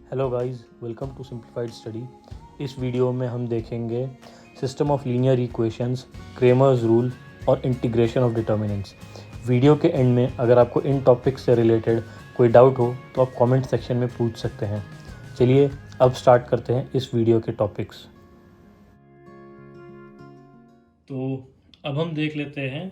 Hello guys, welcome to simplified study. इस video में हम देखेंगे system of linear equations, Cramer's rule और इंटीग्रेशन ऑफ डिटर्मिनेंट्स। वीडियो के एंड में अगर आपको इन टॉपिक्स से रिलेटेड कोई डाउट हो तो आप कमेंट सेक्शन में पूछ सकते हैं। चलिए अब स्टार्ट करते हैं इस वीडियो के टॉपिक्स। तो अब हम देख लेते हैं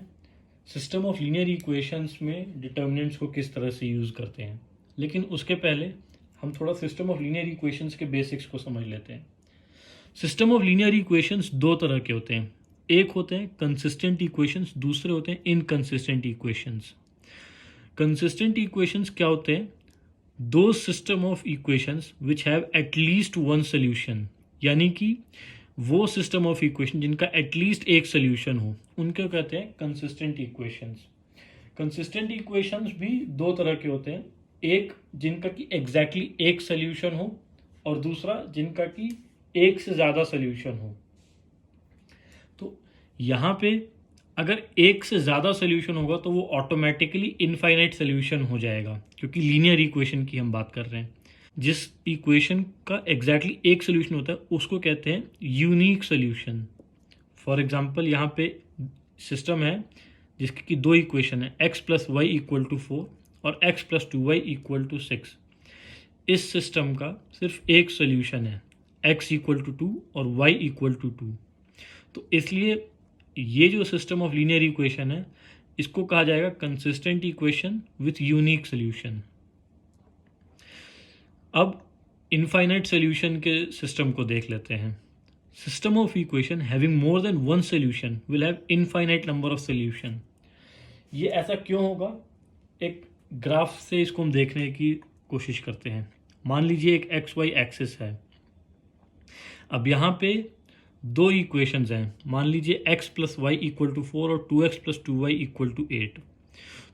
सिस्टम ऑफ लीनियर इक्वेशंस में डिटर्मिनेंट्स को किस तरह से यूज़ करते हैं। लेकिन उसके पहले हम थोड़ा सिस्टम ऑफ लीनियर इक्वेशंस के बेसिक्स को समझ लेते हैं। सिस्टम ऑफ लीनियर इक्वेशंस दो तरह के होते हैं। एक होते हैं कंसिस्टेंट इक्वेशंस, दूसरे होते हैं इनकंसिस्टेंट इक्वेशंस। कंसिस्टेंट इक्वेशंस क्या होते हैं? दो system of equations which have at least one solution, यानी कि वो सिस्टम ऑफ इक्वेशन जिनका एटलीस्ट एक सोल्यूशन हो, उनको कहते हैं कंसिस्टेंट इक्वेशंस। कंसिस्टेंट इक्वेशंस भी दो तरह के होते हैं। एक जिनका कि एग्जैक्टली एक सोल्यूशन हो और दूसरा जिनका कि एक से ज़्यादा सोल्यूशन हो। तो यहाँ पे अगर एक से ज़्यादा सोल्यूशन होगा तो वो ऑटोमेटिकली इनफाइनाइट सोल्यूशन हो जाएगा, क्योंकि लीनियर इक्वेशन की हम बात कर रहे हैं। जिस इक्वेशन का एग्जैक्टली एक सोल्यूशन होता है उसको कहते हैं यूनिक सोल्यूशन। फॉर एग्जांपल यहाँ पे सिस्टम है जिसकी कि दो इक्वेशन है, x plus y equal to 4 और x plus 2y equal to 6। इस सिस्टम का सिर्फ एक सोल्यूशन है, x इक्वल टू 2 और y इक्वल टू 2। तो इसलिए ये जो सिस्टम ऑफ लीनियर इक्वेशन है इसको कहा जाएगा consistent equation with unique solution. अब इनफाइनाइट सोल्यूशन के सिस्टम को देख लेते हैं। System of equation having more than one solution will have infinite number of solution. ये ऐसा क्यों होगा? एक ग्राफ से इसको हम देखने की कोशिश करते हैं। मान लीजिए एक एक्स वाई एक्सिस है। अब यहाँ पे दो इक्वेशंस हैं। मान लीजिए x plus y equal to 4 और 2x plus 2y equal to 8।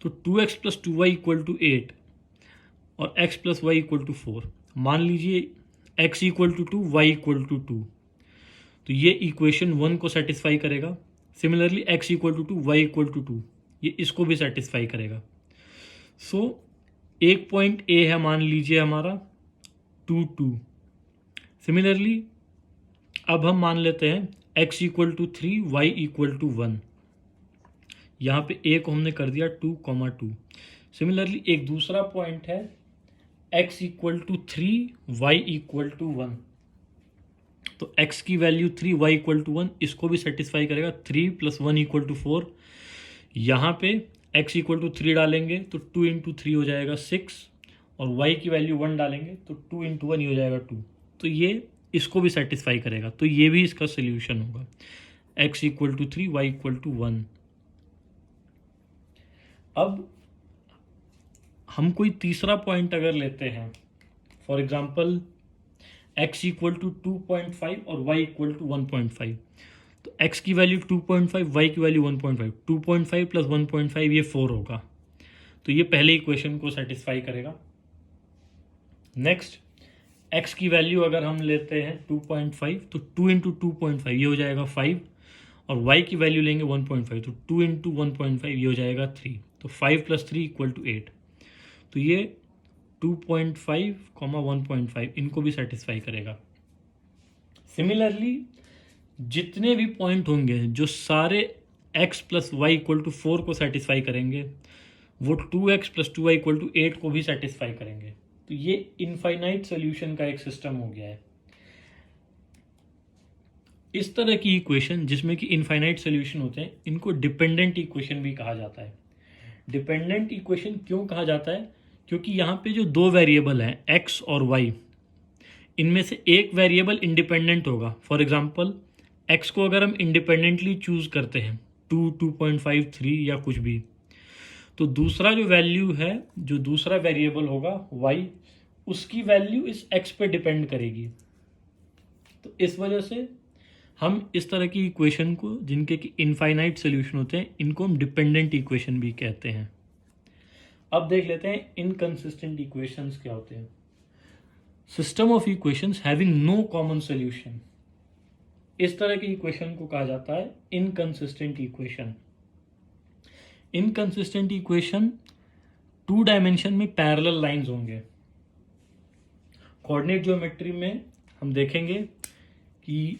तो 2x plus 2y equal to 8 और x plus y equal to 4। मान लीजिए x equal to 2, y equal to 2। तो ये इक्वेशन 1 को सेटिस्फाई करेगा। Similarly x equal to 2, y equal to 2, ये इसको भी सेटिस्फाई करेगा। सो एक पॉइंट A है मान लीजिए हमारा 2 2। सिमिलरली अब हम मान लेते हैं x equal to 3, y equal to 1। यहाँ पे A को हमने कर दिया 2, 2। सिमिलरली एक दूसरा पॉइंट है x equal to 3, y equal to 1। तो x की वैल्यू 3, y इक्वल टू 1, इसको भी सेटिस्फाई करेगा। 3 प्लस 1 इक्वल टू 4। यहाँ पे x इक्वल टू 3 डालेंगे तो 2 इंटू 3 हो जाएगा 6 और y की वैल्यू 1 डालेंगे तो 2 इंटू 1 ही हो जाएगा 2। तो ये इसको भी सेटिस्फाई करेगा। तो ये भी इसका सोल्यूशन होगा, x equal to 3, y equal to 1। अब हम कोई तीसरा पॉइंट अगर लेते हैं, for example x equal to 2.5 और y इक्वल टू 1.5। तो x की वैल्यू 2.5, y की वैल्यू 1.5। 2.5 प्लस 1.5 ये 4 होगा। तो ये पहले इक्वेशन को सेटिस्फाई करेगा। नेक्स्ट x की वैल्यू अगर हम लेते हैं 2.5 तो 2 इंटू 2.5 ये हो जाएगा 5 और y की वैल्यू लेंगे 1.5 तो 2 इंटू 1.5 ये हो जाएगा 3। तो 5 प्लस 3 इक्वल टू 8। तो ये 2.5, 1.5 इनको भी सेटिस्फाई करेगा। सिमिलरली जितने भी पॉइंट होंगे जो सारे x plus y equal to 4 को सेटिस्फाई करेंगे वो 2x plus 2y equal to 8 को भी सेटिस्फाई करेंगे। तो ये इनफाइनाइट सोल्यूशन का एक सिस्टम हो गया है। इस तरह की इक्वेशन जिसमें कि इनफाइनाइट सोल्यूशन होते हैं इनको डिपेंडेंट इक्वेशन भी कहा जाता है। डिपेंडेंट इक्वेशन क्यों कहा जाता है? क्योंकि यहाँ पे जो दो वेरिएबल हैं x और y, इनमें से एक वेरिएबल इंडिपेंडेंट होगा। फॉर एग्जांपल x को अगर हम इंडिपेंडेंटली चूज करते हैं 2, 2.5, 3 या कुछ भी, तो दूसरा जो वैल्यू है, जो दूसरा वेरिएबल होगा y, उसकी वैल्यू इस x पे डिपेंड करेगी। तो इस वजह से हम इस तरह की इक्वेशन को जिनके कि इनफाइनाइट सोल्यूशन होते हैं इनको हम डिपेंडेंट इक्वेशन भी कहते हैं। अब देख लेते हैं इनकंसिस्टेंट इक्वेशंस क्या होते हैं। System of equations having no common solution, इस तरह की इक्वेशन को कहा जाता है inconsistent equation. Inconsistent equation 2 dimension में पैरेलल लाइंस होंगे। कोऑर्डिनेट ज्योमेट्री में हम देखेंगे कि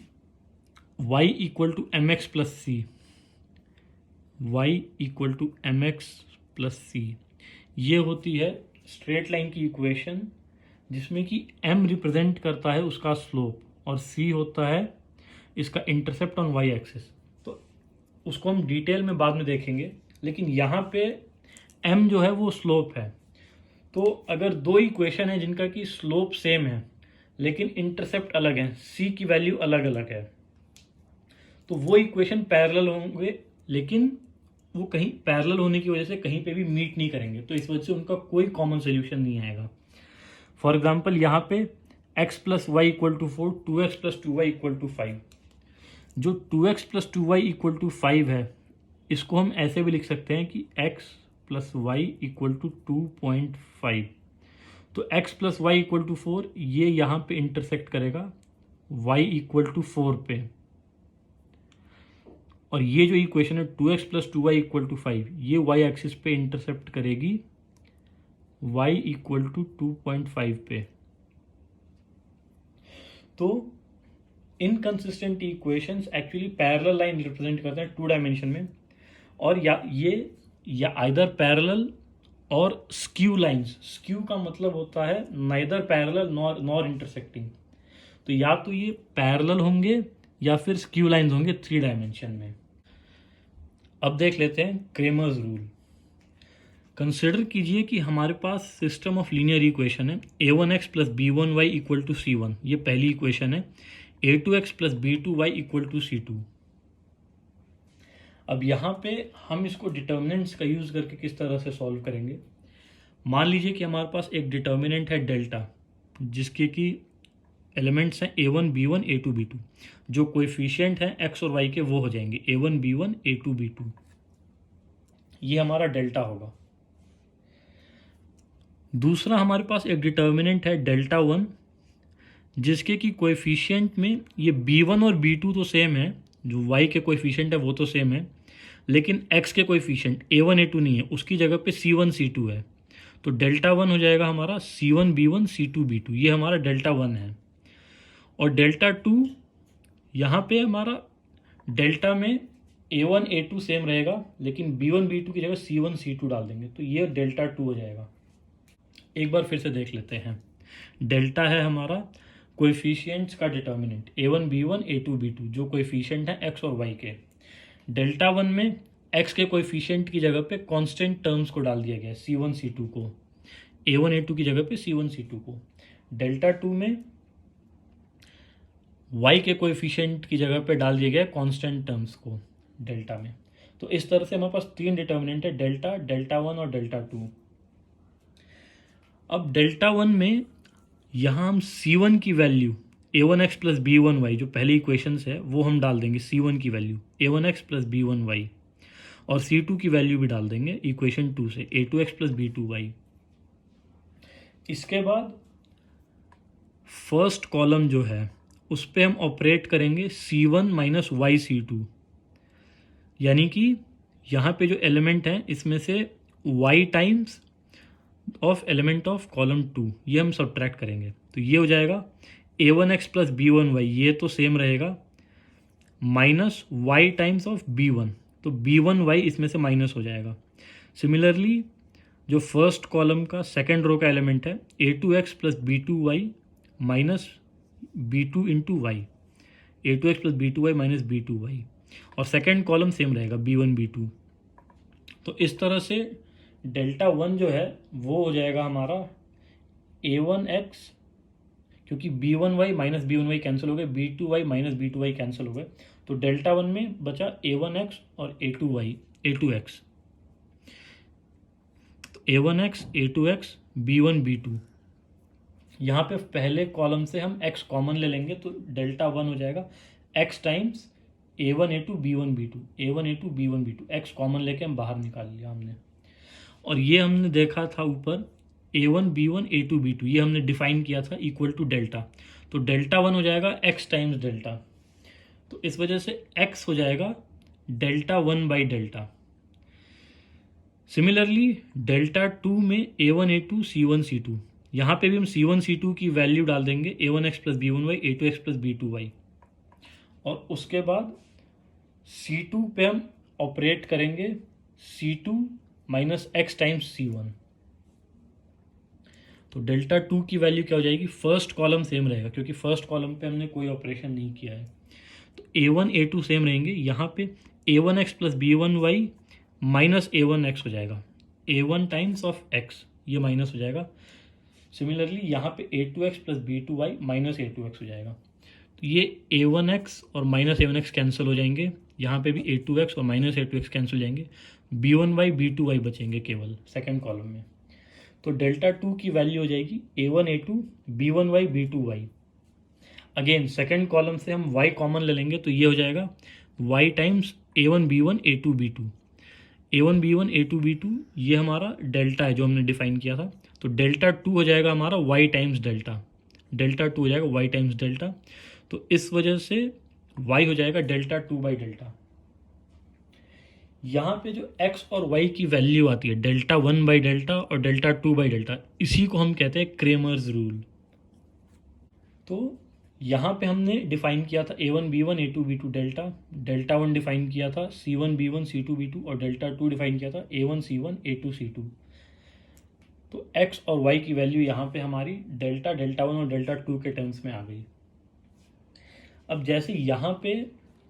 y equal to m x plus c, y equal to m x plus c, ये होती है स्ट्रेट लाइन की इक्वेशन जिसमें कि m रिप्रेजेंट करता है उसका स्लोप और c होता है इसका इंटरसेप्ट ऑन y एक्सिस। तो उसको हम डिटेल में बाद में देखेंगे, लेकिन यहाँ पे m जो है वो स्लोप है। तो अगर दो इक्वेशन है जिनका कि स्लोप सेम है लेकिन इंटरसेप्ट अलग है, c की वैल्यू अलग अलग है, तो वो इक्वेशन पैरेलल होंगे, लेकिन वो कहीं पैरेलल होने की वजह से कहीं पे भी मीट नहीं करेंगे, तो इस वजह से उनका कोई कॉमन सोल्यूशन नहीं आएगा। फॉर एग्जाम्पल यहाँ पे x plus y equal to 4, 2x plus 2y equal to 5। जो 2x plus 2y equal to 5 है, इसको हम ऐसे भी लिख सकते हैं कि x plus y equal to 2.5। तो x plus y equal to 4 ये यहाँ पे इंटरसेक्ट करेगा y इक्वल टू 4 पे, और ये जो इक्वेशन है 2x plus 2y equal to 5 ये y एक्सिस पे इंटरसेप्ट करेगी y इक्वल टू 2.5 पे। तो inconsistent equations actually parallel line represent करते हैं 2 डायमेंशन में, और या आइदर पैरेलल और स्क्यू लाइंस। स्क्यू का मतलब होता है नाइदर पैरेलल नॉर इंटरसेक्टिंग। तो या तो ये पैरेलल होंगे या फिर स्क्यू लाइंस होंगे 3 डायमेंशन में। अब देख लेते हैं क्रेमर्स रूल। कंसिडर कीजिए कि हमारे पास सिस्टम ऑफ लीनियर इक्वेशन है a1x plus b1y equal to c1, ये पहली इक्वेशन है। a2x plus b2y equal to c2। अब यहाँ पे हम इसको डिटर्मिनेंट्स का यूज करके किस तरह से सॉल्व करेंगे। मान लीजिए कि हमारे पास एक डिटर्मिनेंट है डेल्टा, जिसके कि एलिमेंट्स हैं a1 b1 a2 b2। जो कोएफिशिएंट हैं x और y के वो हो जाएंगे a1 b1 a2 b2। ये हमारा डेल्टा होगा। दूसरा हमारे पास एक डिटर्मिनेंट है डेल्टा 1, जिसके कि कोएफिशिएंट में ये b1 और b2 तो सेम है, जो y के कोएफिशिएंट है वो तो सेम है, लेकिन x के कोएफिशिएंट a1 a2 नहीं है, उसकी जगह पे c1 c2 है। तो डेल्टा 1 हो जाएगा हमारा c1 b1 c2 b2, ये हमारा डेल्टा 1 है। और डेल्टा 2 यहाँ पे हमारा डेल्टा में a1 a2 सेम रहेगा, लेकिन b1 b2 की जगह c1 c2 डाल देंगे, तो ये डेल्टा 2 हो जाएगा। एक बार फिर से देख लेते हैं। डेल्टा है हमारा कोएफिशिएंट्स का determinant a1 b1 a2 b2, जो कोएफिशिएंट है x और y के। डेल्टा 1 में x के कोएफिशिएंट की जगह पे कांस्टेंट टर्म्स को डाल दिया गया है, c1 c2 को, a1 a2 की जगह पे c1 c2 को। डेल्टा 2 में y के कोएफिशिएंट की जगह पे डाल दिया गया है कांस्टेंट टर्म्स को डेल्टा में। तो इस तरह से हमारे पास 3 डिटर्मिनेंट है, डेल्टा, डेल्टा 1 और डेल्टा 2। अब डेल्टा 1 में यहाँ हम c1 की वैल्यू a1x प्लस b1y, जो पहली इक्वेशंस है वो हम डाल देंगे c1 की वैल्यू a1x प्लस b1y, और c2 की वैल्यू भी डाल देंगे इक्वेशन 2 से a2x प्लस b2y। इसके बाद फर्स्ट कॉलम जो है उस पर हम ऑपरेट करेंगे c1 माइनस वाई c2, यानी कि यहाँ पे जो एलिमेंट है इसमें से y times of element of column 2 ये हम सब्ट्रैक्ट करेंगे। तो ये हो जाएगा a1x प्लस b1y, ये तो सेम रहेगा, minus y times of b1, तो b1y इसमें से माइनस हो जाएगा। सिमिलरली जो फर्स्ट कॉलम का सेकेंड रो का एलिमेंट है a2x plus b2y minus b2 into y, a2x plus b2y minus b2y, और सेकेंड कॉलम सेम रहेगा b1 b2। तो इस तरह से डेल्टा 1 जो है वो हो जाएगा हमारा a1x, क्योंकि b1y माइनस b1y कैंसिल हो गए, b2y माइनस b2y कैंसिल हो गए, तो डेल्टा 1 में बचा a1x और a2x। तो a1x a2x b1 b2, यहाँ पे पहले कॉलम से हम x कॉमन ले लेंगे, तो डेल्टा 1 हो जाएगा x times a1 a2 b1 b2, a1 a2 b1 b2, x common लेके हम बाहर निकाल लिया हमने। और ये हमने देखा था ऊपर a1 b1 a2 b2, ये हमने डिफाइन किया था इक्वल टू डेल्टा, तो डेल्टा 1 हो जाएगा x टाइम्स डेल्टा, तो इस वजह से x हो जाएगा delta 1 by delta. Similarly delta 2 में a1 a2 c1 c2, यहाँ पे भी हम C1 C2 की वैल्यू डाल देंगे a1x plus b1y a2x plus b2y, और उसके बाद C2 पे हम ऑपरेट करेंगे C2 minus x times C1। तो डेल्टा 2 की वैल्यू क्या हो जाएगी, फर्स्ट कॉलम सेम रहेगा क्योंकि फर्स्ट कॉलम पे हमने कोई ऑपरेशन नहीं किया है, तो a1 a2 सेम रहेंगे। यहाँ पे a1x plus b1y minus a1x हो जाएगा, a1 टाइम्स ऑफ x ये माइनस हो जाएगा। सिमिलरली यहाँ पे a2x plus b2y minus a2x हो जाएगा, तो ये a1x और माइनस a1x कैंसिल हो जाएंगे, यहाँ पे भी a2x और माइनस a2x कैंसिल हो जाएंगे, b1y b2y बचेंगे केवल सेकेंड कॉलम में। तो डेल्टा 2 की वैल्यू हो जाएगी a1 a2 b1y b2y। Again second column से हम y कॉमन ले लेंगे तो ये हो जाएगा y times a1 b1 a2 b2, a1 b1 a2 b2 ये हमारा डेल्टा है जो हमने डिफाइन किया था। तो डेल्टा 2 हो जाएगा हमारा y टाइम्स डेल्टा, डेल्टा 2 हो जाएगा y टाइम्स डेल्टा। तो इस वजह से y हो जाएगा डेल्टा 2 बाई डेल्टा। यहाँ पे जो x और y की वैल्यू आती है डेल्टा 1 बाई डेल्टा और डेल्टा 2 बाई डेल्टा, इसी को हम कहते हैं क्रेमर्स रूल। तो यहाँ पे हमने डिफाइन किया था a1 b1 a2 b2 delta, delta 1 define किया था c1 b1 c2 b2 और डेल्टा 2 डिफाइन किया था a1 c1 a2 c2। तो x और y की वैल्यू यहाँ पे हमारी डेल्टा 1 और डेल्टा 2 के टर्म्स में आ गई। अब जैसे यहाँ पे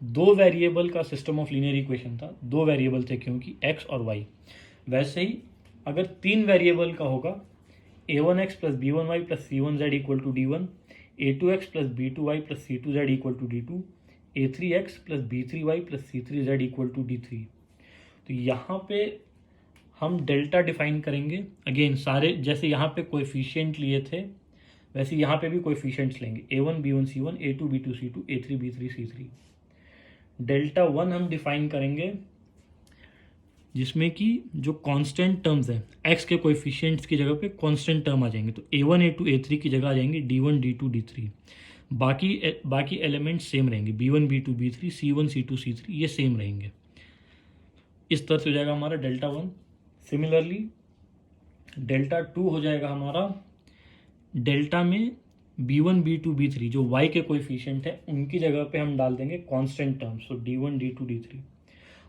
दो वेरिएबल का सिस्टम ऑफ लीनियर इक्वेशन था, दो वेरिएबल थे क्योंकि x और y, वैसे ही अगर तीन वेरिएबल का होगा a1x plus b1y plus c1z equal to d1, a2x plus b2y plus c2z equal to d2, a3x plus b3y plus c3z equal to d3। तो यहाँ पे हम डेल्टा डिफाइन करेंगे, अगेन सारे जैसे यहाँ पे कोएफिशिएंट लिए थे वैसे यहाँ पे भी कोएफिशिएंट्स लेंगे a1 b1 c1 a2 b2 c2 a3 b3 c3। Delta 1 हम डिफाइन करेंगे जिसमें कि जो कांस्टेंट टर्म्स हैं x के कोएफिशिएंट्स की जगह पे कांस्टेंट टर्म आ जाएंगे, तो a1 a2 a3 की जगह आ जाएंगे d1 d2 d3। बाकी एलिमेंट्स सेम रहेंगे, b1 b2 b3 c1 c2 c3 ये सेम रहेंगे। इस तरह से हो जाएगा हमारा डेल्टा 1। सिमिलरली डेल्टा 2 हो जाएगा हमारा डेल्टा में b1 b2 b3 जो y के कोएफिशिएंट है उनकी जगह पे हम डाल देंगे कांस्टेंट टर्म्स, तो d1 d2 d3।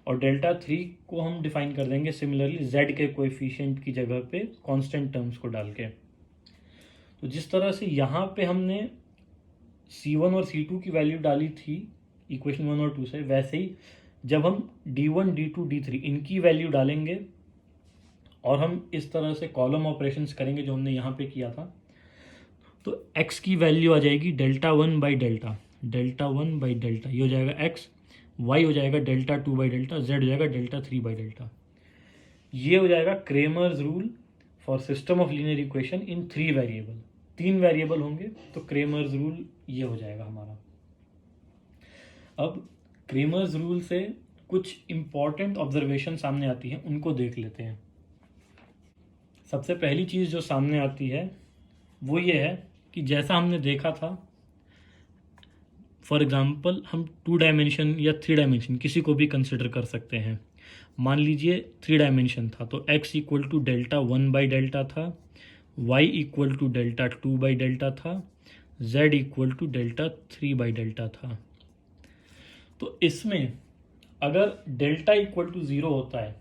और डेल्टा 3 को हम डिफाइन कर देंगे सिमिलरली z के कोएफिशिएंट की जगह पे कांस्टेंट टर्म्स को डाल के। तो जिस तरह से यहाँ पे हमने c1 और c2 की वैल्यू डाली थी इक्वेशन 1 और 2 से, वैसे ही जब हम d1 d2 d3 इनकी वैल्यू डालेंगे और हम इस तरह से कॉलम ऑपरेशंस करेंगे जो हमने यहाँ पे किया था, तो x की वैल्यू आ जाएगी delta 1 by delta, delta 1 by delta ये हो जाएगा x, y हो जाएगा डेल्टा 2 बाई डेल्टा, z हो जाएगा डेल्टा 3 बाई डेल्टा। ये हो जाएगा Cramer's rule for system of linear equation in 3 variable. 3 variable होंगे तो क्रेमर्स रूल ये हो जाएगा हमारा। अब क्रेमर्स रूल से कुछ इंपॉर्टेंट ऑब्जर्वेशन सामने आती है, उनको देख लेते हैं। सबसे पहली चीज़ जो सामने आती है वो ये है कि जैसा हमने देखा था, फॉर एग्जांपल हम 2 डायमेंशन या 3 डायमेंशन किसी को भी कंसिडर कर सकते हैं। मान लीजिए 3 डायमेंशन था तो x equal to delta 1 by delta था, y equal to delta 2 by delta था, z equal to delta 3 by delta था। तो इसमें अगर डेल्टा इक्वल टू 0 होता है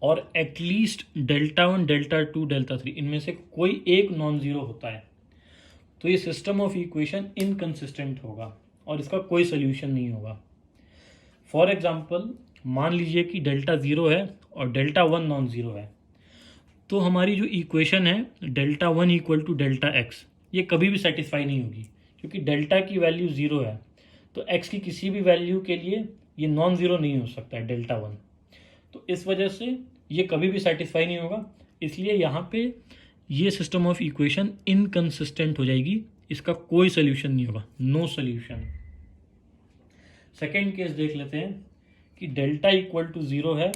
और एटलीस्ट डेल्टा 1 डेल्टा 2 डेल्टा 3 इनमें से कोई एक नॉन ज़ीरो होता है तो ये सिस्टम ऑफ इक्वेशन इनकंसिस्टेंट होगा और इसका कोई सोल्यूशन नहीं होगा। फॉर एग्जांपल मान लीजिए कि डेल्टा 0 है और डेल्टा 1 नॉन ज़ीरो है, तो हमारी जो इक्वेशन है delta 1 equal to delta x ये कभी भी सेटिस्फाई नहीं होगी क्योंकि डेल्टा की वैल्यू 0 है, तो x की किसी भी वैल्यू के लिए ये नॉन ज़ीरो नहीं हो सकता है डेल्टा 1। तो इस वजह से ये कभी भी सेटिस्फाई नहीं होगा, इसलिए यहाँ पे ये सिस्टम ऑफ इक्वेशन इनकंसिस्टेंट हो जाएगी, इसका कोई सोल्यूशन नहीं होगा, नो सोल्यूशन। सेकेंड केस देख लेते हैं कि डेल्टा इक्वल टू 0 है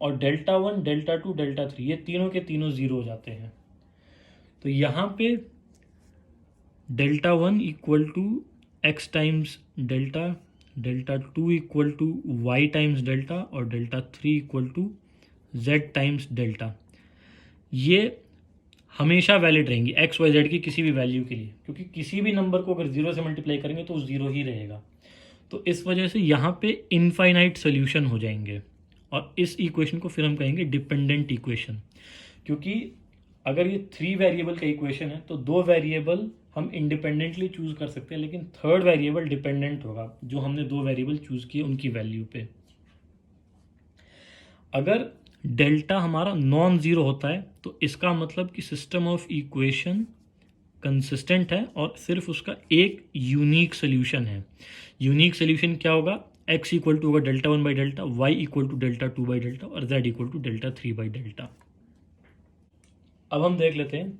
और डेल्टा 1 डेल्टा 2 डेल्टा 3 ये तीनों के तीनों 0 हो जाते हैं। तो यहाँ पे delta 1 equal to x times delta, delta 2 equal to y times delta और delta 3 equal to z times delta, ये हमेशा वैलिड रहेंगी एक्स वाई जेड की किसी भी वैल्यू के लिए, क्योंकि किसी भी नंबर को अगर जीरो से मल्टीप्लाई करेंगे तो वो जीरो ही रहेगा। तो इस वजह से यहाँ पे इनफाइनाइट सोल्यूशन हो जाएंगे, और इस इक्वेशन को फिर हम कहेंगे डिपेंडेंट इक्वेशन। क्योंकि अगर ये 3 वेरिएबल का इक्वेशन है तो 2 वेरिएबल हम इंडिपेंडेंटली चूज कर सकते हैं, लेकिन थर्ड वेरिएबल डिपेंडेंट होगा जो हमने 2 वेरिएबल चूज किए उनकी वैल्यू पे। अगर डेल्टा हमारा नॉन जीरो होता है तो इसका मतलब कि सिस्टम ऑफ इक्वेशन कंसिस्टेंट है और सिर्फ उसका एक यूनिक सोल्यूशन है। यूनिक सोल्यूशन क्या होगा? x इक्वल टू होगा delta 1 by delta, y equal to delta 2 by delta और z equal to delta 3 by delta. अब हम देख लेते हैं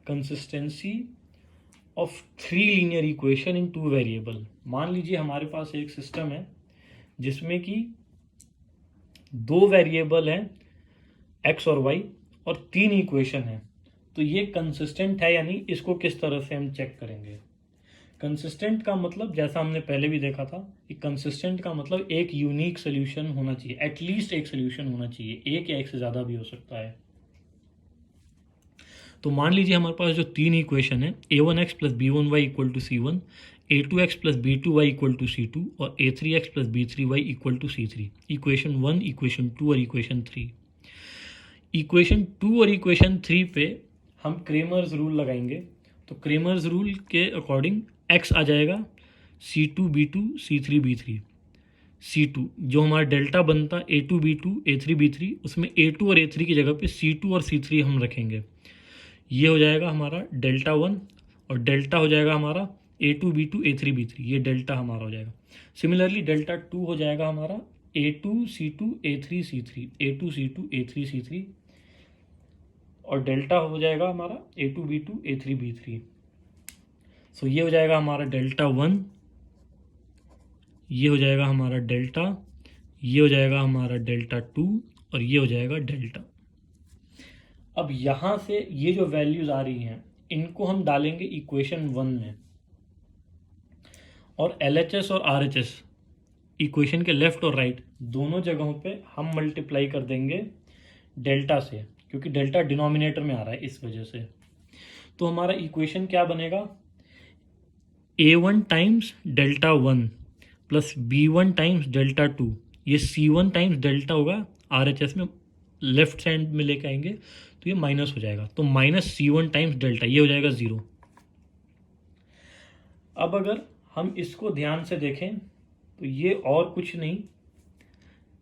consistency of 3 linear equation in 2 variable. मान लीजिए हमारे पास एक सिस्टम है जिसमें कि 2 वेरिएबल हैं x और y और 3 इक्वेशन है, तो ये कंसिस्टेंट है या नहीं, इसको किस तरह से हम चेक करेंगे? कंसिस्टेंट का मतलब जैसा हमने पहले भी देखा था कि कंसिस्टेंट का मतलब एक यूनिक सोल्यूशन होना चाहिए, एटलीस्ट एक सोल्यूशन होना चाहिए, एक या एक से ज़्यादा भी हो सकता है। तो मान लीजिए हमारे पास जो 3 इक्वेशन है a1x plus b1y equal to c1, a2x plus b2y equal to c2 और a3x plus b3y equal to c3। Equation 1, equation 2 और इक्वेशन 3। इक्वेशन 2 और इक्वेशन 3 पे हम क्रेमर्स रूल लगाएंगे। तो क्रेमर्स रूल के अकॉर्डिंग x आ जाएगा c2 b2 c3 b3। c2 जो हमारा डेल्टा बनता a2 b2 a3 b3, उसमें a2 और a3 की जगह पे c2 और c3 हम रखेंगे। ये हो जाएगा हमारा डेल्टा 1 और डेल्टा हो जाएगा हमारा a2 b2 a3 b3, ये डेल्टा हमारा हो जाएगा। सिमिलरली डेल्टा 2 हो जाएगा हमारा a2 c2 a3 c3, a2 c2 a3 c3 और डेल्टा हो जाएगा हमारा a2 b2 a3 b3। सो ये हो जाएगा हमारा डेल्टा 1, ये हो जाएगा हमारा डेल्टा, ये हो जाएगा हमारा डेल्टा 2 और ये हो जाएगा डेल्टा। अब यहाँ से ये जो वैल्यूज आ रही हैं इनको हम डालेंगे इक्वेशन 1 में, और LHS और RHS इक्वेशन के लेफ्ट और राइट दोनों जगहों पे हम मल्टीप्लाई कर देंगे डेल्टा से, क्योंकि डेल्टा डिनोमिनेटर में आ रहा है इस वजह से। तो हमारा इक्वेशन क्या बनेगा? a1 times delta 1 plus b1 times delta 2, ये c1 टाइम्स डेल्टा होगा, RHS में लेफ्ट साइड में लेके आएंगे तो ये माइनस हो जाएगा, तो माइनस c1 टाइम्स डेल्टा, ये हो जाएगा 0। अब अगर हम इसको ध्यान से देखें तो ये और कुछ नहीं,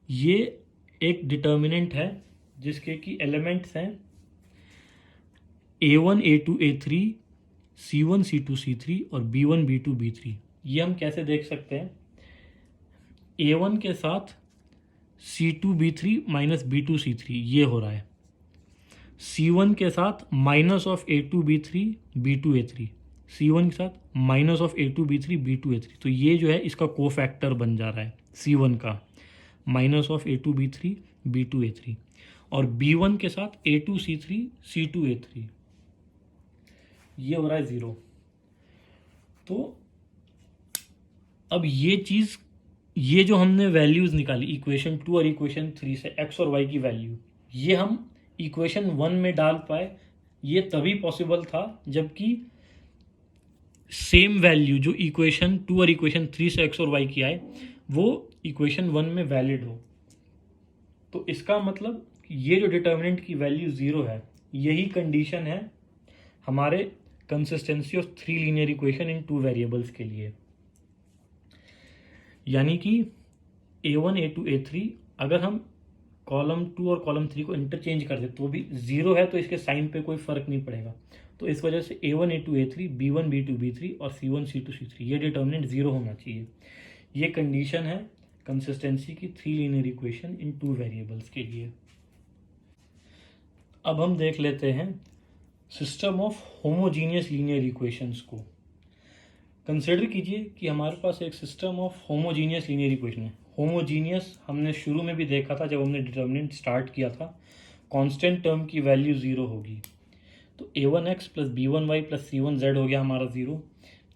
ये एक डिटर्मिनेंट है जिसके कि एलिमेंट्स हैं a1 a2 a3 c1 c2 c3 और b1 b2 b3। ये हम कैसे देख सकते हैं? a1 के साथ c2 b3 minus b2 c3 ये हो रहा है, c1 के साथ minus of a2 b3 b2 a3, c1 के साथ minus of a2 b3 b2 a3, तो ये जो है इसका कोफैक्टर बन जा रहा है c1 का, minus of a2 b3 b2 a3, और b1 के साथ a2 c3 c2 a3, ये हो रहा है 0। तो अब ये चीज़, ये जो हमने वैल्यूज़ निकाली इक्वेशन 2 और इक्वेशन 3 से x और y की वैल्यू, ये हम इक्वेशन 1 में डाल पाए, ये तभी पॉसिबल था जबकि सेम वैल्यू जो इक्वेशन 2 और इक्वेशन 3 से x और y की आए वो इक्वेशन 1 में वैलिड हो। तो इसका मतलब ये जो डिटर्मिनेंट की वैल्यू 0 है, यही कंडीशन है हमारे consistency of 3 linear equation in 2 variables के लिए। यानी कि a1 a2 a3 अगर हम कॉलम 2 और कॉलम 3 को इंटरचेंज कर दे तो भी 0 है, तो इसके साइन पे कोई फर्क नहीं पड़ेगा। तो इस वजह से a1 a2 a3 b1 b2 b3 और c1 c2 c3 ये डिटर्मिनेंट 0 होना चाहिए। ये कंडीशन है कंसिस्टेंसी की 3 लीनियर इक्वेशन इन 2 वेरिएबल्स के लिए। अब हम देख लेते हैं system of homogeneous linear equations को। कंसिडर कीजिए कि हमारे पास एक system of homogeneous linear equation है। होमोजीनियस हमने शुरू में भी देखा था जब हमने डिटर्मिनेंट स्टार्ट किया था, कांस्टेंट टर्म की वैल्यू 0 होगी। तो a1x plus b1y plus c1z हो गया हमारा 0,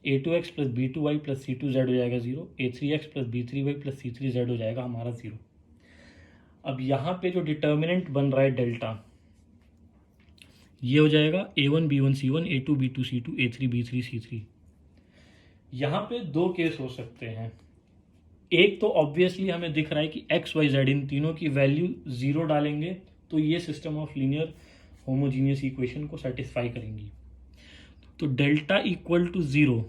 a2x plus b2y plus c2z हो जाएगा 0, a3x plus b3y plus c3z हो जाएगा हमारा 0। अब यहाँ पे जो डिटर्मिनेंट बन रहा है डेल्टा, ये हो जाएगा A1 B1 C1 A2 B2 C2 A3 B3 C3। यहाँ पे दो केस हो सकते हैं। एक तो ऑब्वियसली हमें दिख रहा है कि एक्स वाई जेड इन तीनों की वैल्यू 0 डालेंगे तो ये system of linear homogeneous equation को सेटिस्फाई करेंगी। तो डेल्टा इक्वल टू 0,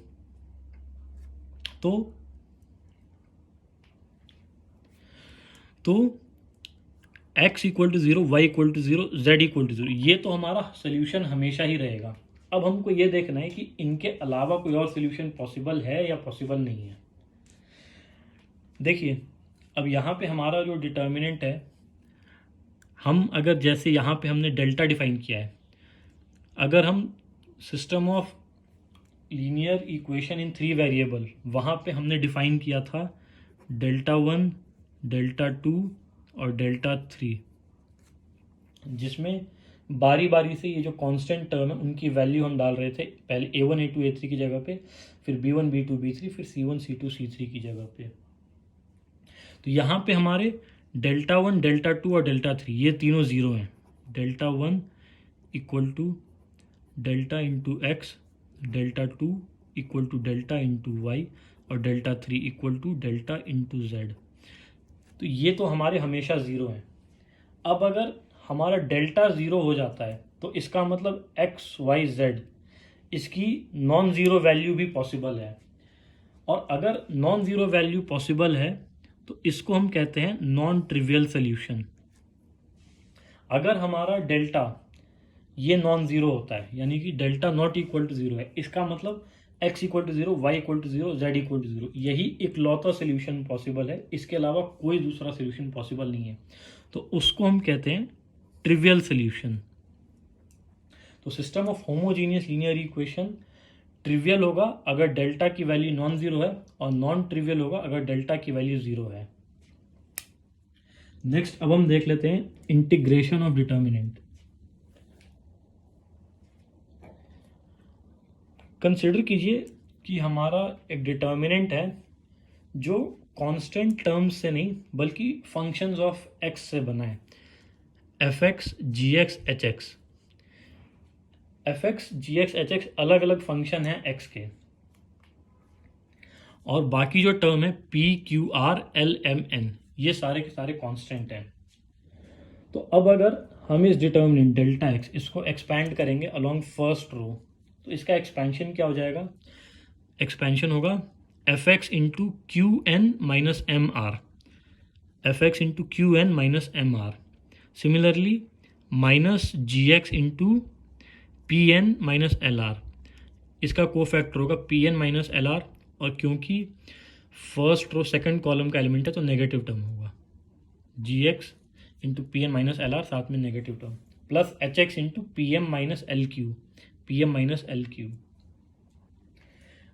तो x equal to 0, y equal to 0, z equal to 0, ये तो हमारा सोल्यूशन हमेशा ही रहेगा। अब हमको ये देखना है कि इनके अलावा कोई और सोल्यूशन पॉसिबल है या पॉसिबल नहीं है। देखिए, अब यहाँ पे हमारा जो डिटर्मिनेंट है, हम अगर जैसे यहाँ पे हमने डेल्टा डिफाइन किया है, अगर हम system of linear equation in 3 variable, वहाँ पे हमने डिफाइन किया था डेल्टा 1, डेल्टा 2 और डेल्टा 3, जिसमें बारी बारी से ये जो कांस्टेंट टर्म है उनकी वैल्यू हम डाल रहे थे, पहले A1 A2 A3 की जगह पे, फिर B1 B2 B3, फिर C1 C2 C3 की जगह पे। तो यहाँ पे हमारे डेल्टा 1, डेल्टा 2 और डेल्टा 3 ये तीनों 0 हैं। Delta 1 equal to delta into x, delta 2 equal to delta into y और delta 3 equal to delta into z. तो ये तो हमारे हमेशा 0 हैं। अब अगर हमारा डेल्टा 0 हो जाता है तो इसका मतलब एक्स वाई जेड इसकी नॉन ज़ीरो वैल्यू भी पॉसिबल है, और अगर नॉन ज़ीरो वैल्यू पॉसिबल है तो इसको हम कहते हैं नॉन ट्रिवियल सोल्यूशन। अगर हमारा डेल्टा ये नॉन ज़ीरो होता है, यानी कि डेल्टा नॉट इक्वल टू 0 है, इसका मतलब x equal to 0, y equal to 0, z equal to 0, यही इकलौता सोल्यूशन पॉसिबल है, इसके अलावा कोई दूसरा सोल्यूशन पॉसिबल नहीं है। तो उसको हम कहते हैं ट्रिवियल सोल्यूशन। तो system of homogeneous linear equation trivial होगा अगर डेल्टा की वैल्यू नॉन ज़ीरो है, और नॉन ट्रिवियल होगा अगर डेल्टा की वैल्यू 0 है। नेक्स्ट अब हम देख लेते हैं इंटीग्रेशन ऑफ डिटर्मिनेंट। कंसिडर कीजिए कि हमारा एक डिटर्मिनेंट है जो कांस्टेंट टर्म्स से नहीं बल्कि फंक्शंस ऑफ एक्स से बना है, f x g x h x. F x g x h x अलग अलग फंक्शन हैं एक्स के, और बाकी जो टर्म है p q r l m n ये सारे के सारे कांस्टेंट हैं। तो अब अगर हम इस डिटर्मिनेंट डेल्टा एक्स इसको एक्सपैंड करेंगे अलोंग फर्स्ट रो, तो इसका एक्सपेंशन क्या हो जाएगा? एक्सपेंशन होगा f x into q n minus m r, f x into q n minus m r. Similarly minus g x into p n minus l r, इसका cofactor होगा p n minus l r, और क्योंकि first row second column का element है तो negative term होगा, g x into p n minus l r साथ में negative term, plus h x into p m minus l q, p m minus l q.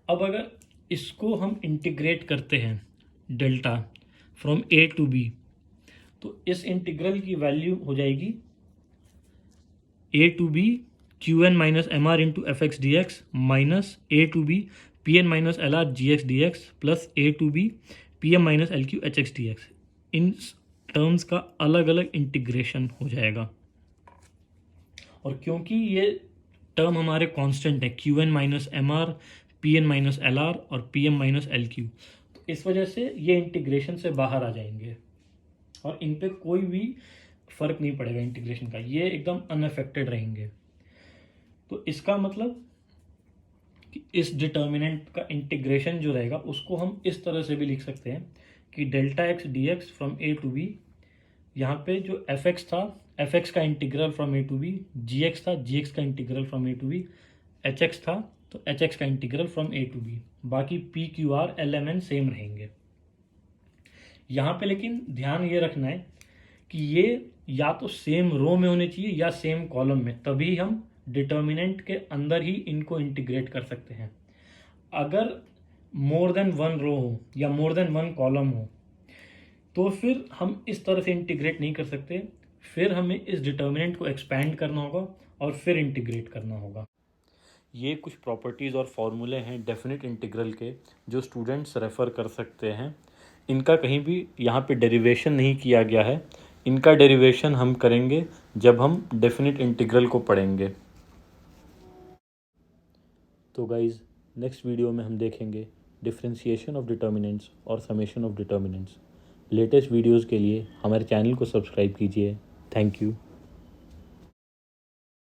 अब अगर इसको हम इंटीग्रेट करते हैं delta from a to b, तो इस इंटीग्रल की वैल्यू हो जाएगी a to b q n minus m r into f x d x minus a to b p n minus l r g x d x plus A to b p m minus l q h x d x. इन terms का अलग अलग integration हो जाएगा, और क्योंकि ये term हमारे कांस्टेंट है q n minus m r, p n minus l r और p m minus l q, तो इस वजह से ये इंटीग्रेशन से बाहर आ जाएंगे और इन पे कोई भी फर्क नहीं पड़ेगा इंटीग्रेशन का, ये एकदम अनअफेक्टेड रहेंगे। तो इसका मतलब कि इस डिटर्मिनेंट का इंटीग्रेशन जो रहेगा उसको हम इस तरह से भी लिख सकते हैं कि delta x d x from a to b, यहाँ पे जो एफ एक्स था एफ एक्स का integral from a to b, g x था जी एक्स का integral from a to b, h x था तो एच एक्स का integral from a to b, बाकी p q r l m n same रहेंगे। यहाँ पे लेकिन ध्यान ये रखना है कि ये या तो सेम रो में होने चाहिए या सेम कॉलम में, तभी हम डिटर्मिनेंट के अंदर ही इनको इंटीग्रेट कर सकते हैं। अगर मोर देन वन रो हो या मोर देन वन कॉलम हो तो फिर हम इस तरह से इंटीग्रेट नहीं कर सकते, फिर हमें इस डिटर्मिनेंट को एक्सपैंड करना होगा और फिर इंटीग्रेट करना होगा। ये कुछ प्रॉपर्टीज़ और फॉर्मूले हैं डेफिनेट इंटीग्रल के जो स्टूडेंट्स रेफ़र कर सकते हैं। इनका कहीं भी यहाँ पे डेरिवेशन नहीं किया गया है, इनका डेरिवेशन हम करेंगे जब हम डेफिनेट इंटीग्रल को पढ़ेंगे। तो गाइज़ नेक्स्ट वीडियो में हम देखेंगे डिफरेंशिएशन ऑफ डिटर्मिनेंट्स और summation of determinants. Latest videos के लिए हमारे चैनल को सब्सक्राइब कीजिए। Thank you.